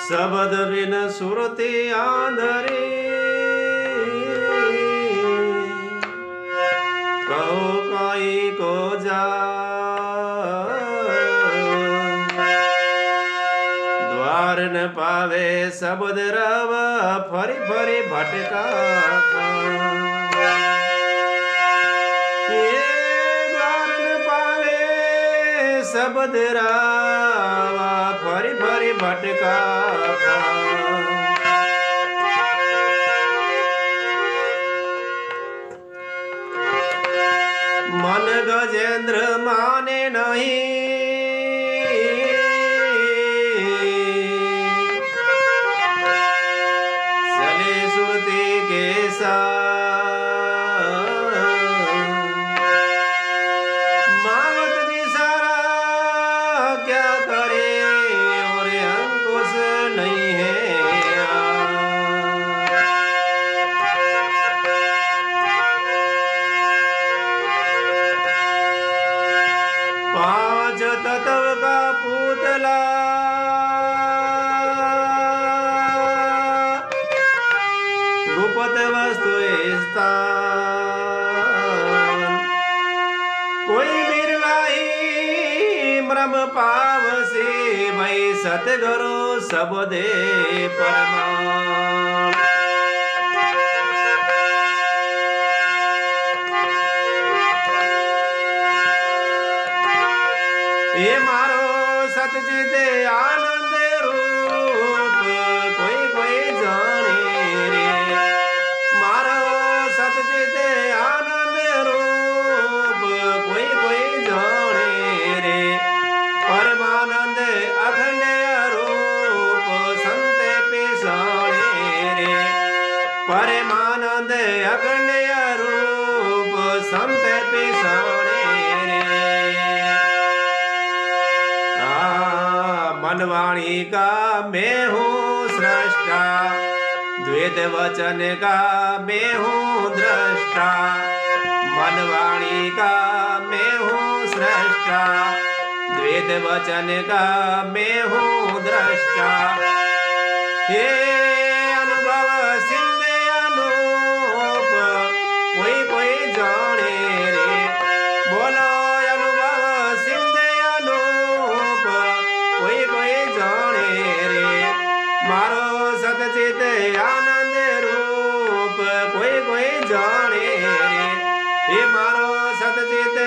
शब्द बिन सुरती आंधरी कहो कई को जा द्वार न पावे शब्द रव फरी फरी भटका द्वार न पावे शब्द रवा फरी फरी भटका मन गजेंद्र माने नहीं चले सुरती के साथ मावत दिशारा क्या करे और अंकुश नहीं है पांच तत्व का पुतला गुप्त वस्तु स्थान कोई बिरला ही मरम पावसी भई सतगुरु सब दे परमान ये मारो सतचित आनंद रूप कोई कोई जाने रे मारो सतचित आनंद रूप कोई कोई जाने रे परमानंद अखंड रूप संत पिसाणे रे परमानंद अखंड रूप संत पिसाणे मनवाणी का मैं हूँ सृष्टा द्वैत वचन का मैं हूँ दृष्टा मनवाणी का मैं हूँ सृष्टा द्वैत वचन का मैं हूँ दृष्टा हे अनुभव सिंधे अनूप कोई कोई जाने रे बोलो अनुभव सिंधे अनूप कोई कोई जाने रे मारो सतचित आनंद रूप कोई कोई जाने रे हे मारो सतचित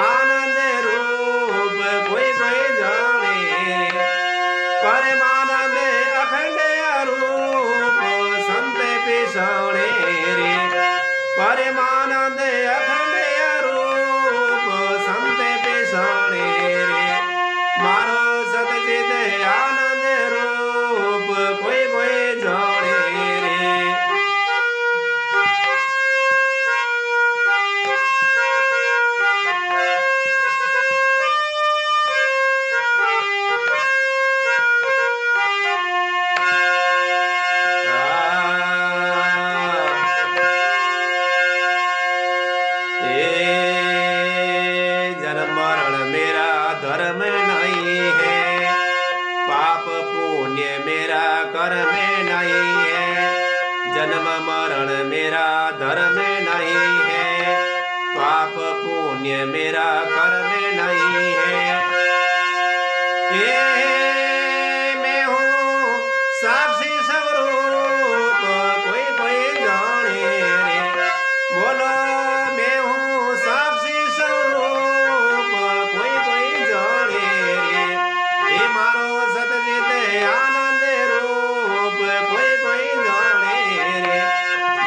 आनंद रूप कोई कोई जाने रे परमानंद अखंड रूप संत पिसाणे रे परमानंद अखंड रूप संत पिसाणे रे मारो सतचित आनंद रूप कोई कोई जाने रे जन्म मरण मेरा धर्म नहीं है पाप पुण्य मेरा कर्म नहीं है जन्म मरण मेरा धर्म नहीं है पाप पुण्य मेरा कर्म नहीं है मैं हूँ साक्षी स्वरूप कोई कोई जाने रे बोलो मैं हूँ साक्षी स्वरूप कोई कोई जाने रे ये मारो सतचित आनंद रूप कोई कोई जाने रे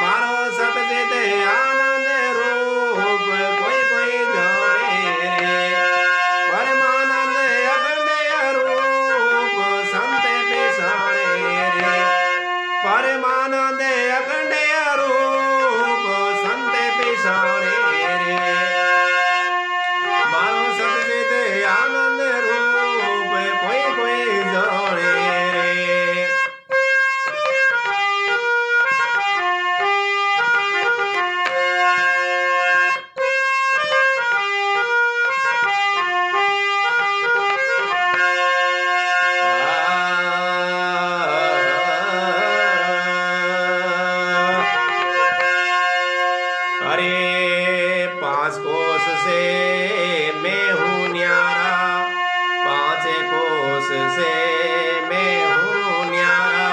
मारो सतचित आनंद रूप कोई कोई जाने रे परमानंद अखंड रूप उससे मैं हूँ न्यारा,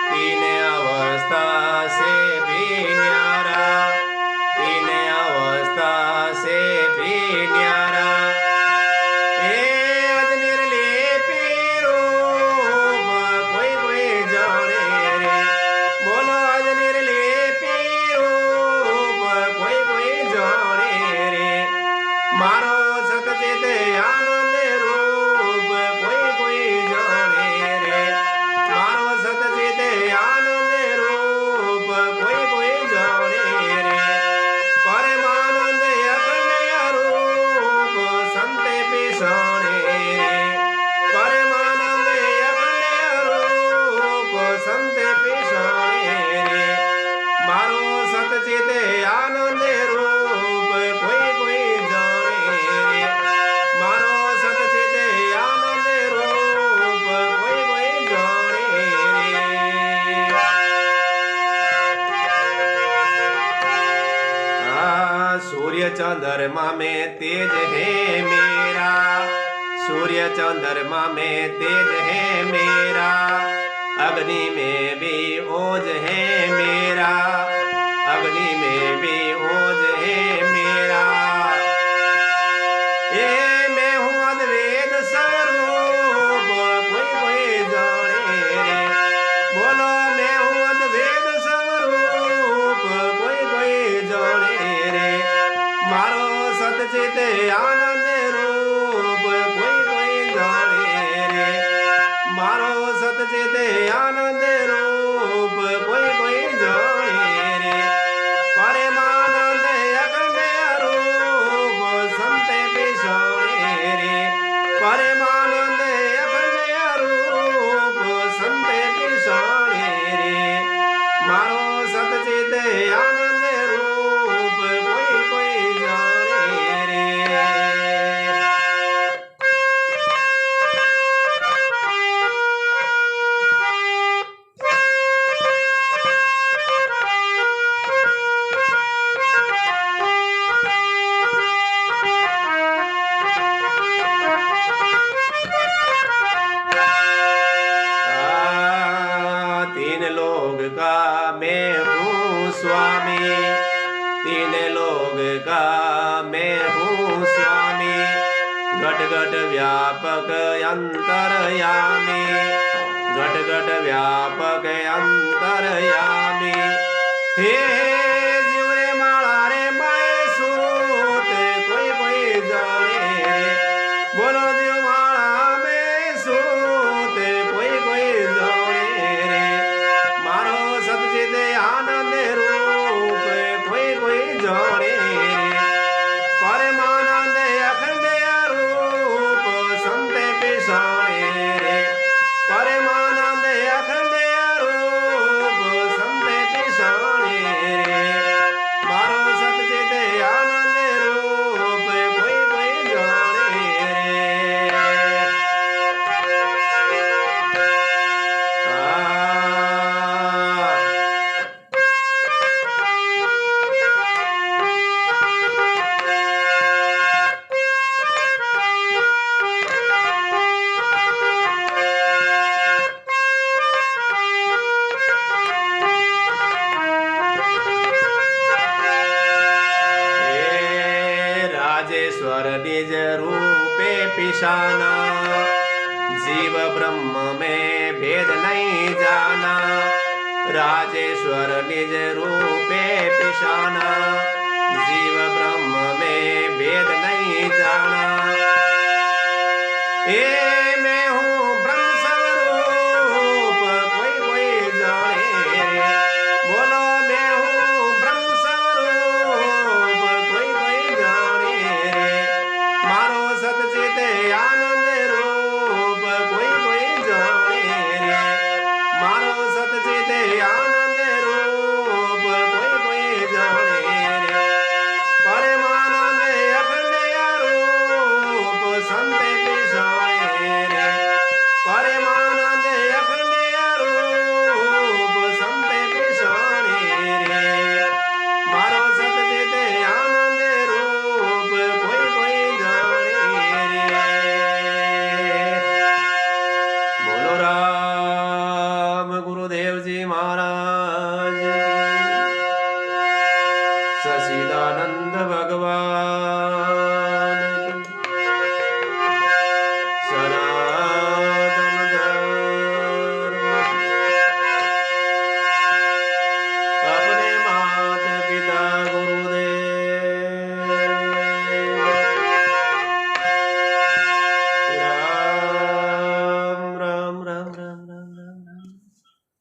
तीन अवस्था से भी न्यारा, तीन अवस्था से भी न्यारा। ए अजमेर लेपी रूप कोई कोई जाने रे, बोलो अजमेर लेपी रूप कोई कोई जाने रे। मारो सतचित आनंद रूप कोई कोई जाने रे, मारो सतचित आनंद रूप कोई कोई जाने रे। परमानंद अखंड रूप संत पिसाणे रे, परमानंद अखंड रूप संत पिसाणे रे। मारो सतचित आनंद रूप कोई कोई जाने रे, मारो सतचित आनंद रूप कोई कोई जाने रे। सूर्य चंद्रमा में तेज है मेरा, सूर्य चंद्रमा में तेज है मेरा, अग्नि में भी ओज है मेरा, अग्नि में भी ओज है मेरा। ये मैं हूँ अद्वैत स्वरूप कोई कोई जाने रे, बोलो मैं हूँ अद्वैत स्वरूप कोई कोई जाने रे। मारो सतचित आनंद रूप कोई कोई जाने रे, मारो सतचित आनंद रूप कोई कोई जाने रे। परमानंद अखंड रूप संत पिसाणे रे, परमानंद अखंड रूप संत पिसाणे रे। मारो सतचित आनंद रूप कोई कोई जाने रे। तीन लोग का मैं हूँ स्वामी, तीन लोग का मैं हूँ स्वामी, घट घट व्यापक अंतरयामी, घट घट व्यापक अंतरयामी। हे जीवरे माला रे माए सूत कोई कोई जाने रे, बोलो जीव माला में सूत कोई कोई जाने रे। मारो सतचित आनंद रूप कोई कोई जाने रे, परमानंद अखंड रूप संत पिसाणे रे, परमानंद अखंड रूप संत पिसाणे रे। मारो सतचित आनंद रूप कोई कोई जाने रे। राजेश्वर निज रूपे पिशाना, जीव ब्रह्म में भेद नहीं जाना, राजेश्वर निज रूपे पिशाना, जीव ब्रह्म में भेद नहीं जाना।